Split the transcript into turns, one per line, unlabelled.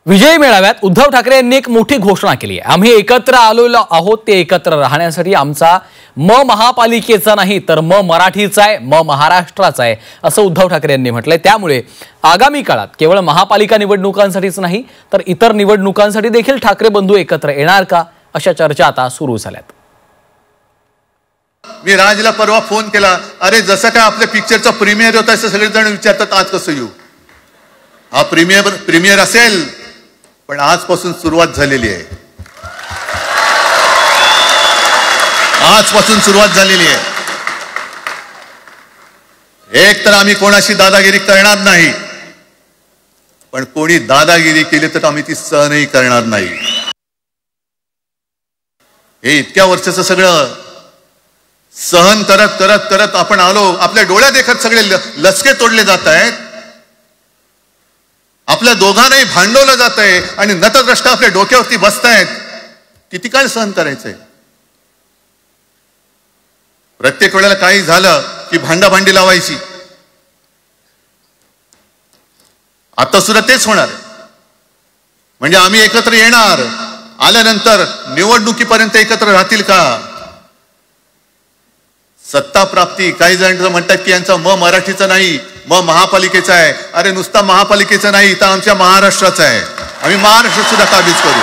विजयी मेळाव्यात उद्धव ठाकरे यांनी एक मोठी घोषणा केली आहे। आम्ही एकत्र आलेलो आहोत, ते एकत्र राहण्यासाठी आमचा महापालिकेचा नाही तर मराठीचा आहे, महाराष्ट्राचा आहे असं उद्धव ठाकरे यांनी म्हटलंय। त्यामुळे आगामी काळात केवळ महापालिका निवडणुकांसाठीच नाही तर इतर निवडणुकांसाठी देखील ठाकरे बंधू एकत्र येणार का अशा चर्चा आता सुरू झाल्यात।
मी राजला परवा फोन केला, अरे जसं काय आपल्या पिक्चरचा प्रीमियर होता असं सगळेजण विचारतात आज कसं येऊ। हा प्रीमियर असेल पण आजपासून सुरुवात झालेली आहे, आजपासून सुरुवात झालेली आहे। एक तर आम्ही कोणाशी दादागिरी करणार नाही, पण कोणी दादागिरी केली तर आम्ही ती सहनही करणार नाही। हे इतक्या वर्षाचं सगळं सहन करत करत करत आपण आलो, आपल्या डोळ्यात देखत सगळे लचके तोडले जात आहेत, आपल्या दोघांनाही भांडवलं जात आहे आणि नतद्रष्ट आपल्या डोक्यावरती बसतायत। किती काळ सहन करायचंय? प्रत्येक वेळेला काही झालं की भांडाभांडी लावायची। आता सुद्धा तेच होणार आहे। म्हणजे आम्ही एकत्र येणार, आल्यानंतर निवडणुकीपर्यंत एकत्र राहतील का? सत्ता प्राप्ती, काही जण म्हणतात की यांचा मराठीचा नाही महापालिकेचा आहे। अरे नुसता महापालिकेचा नाही तर आमच्या महाराष्ट्राचा आहे, आम्ही महाराष्ट्र सुद्धा काबीज करू।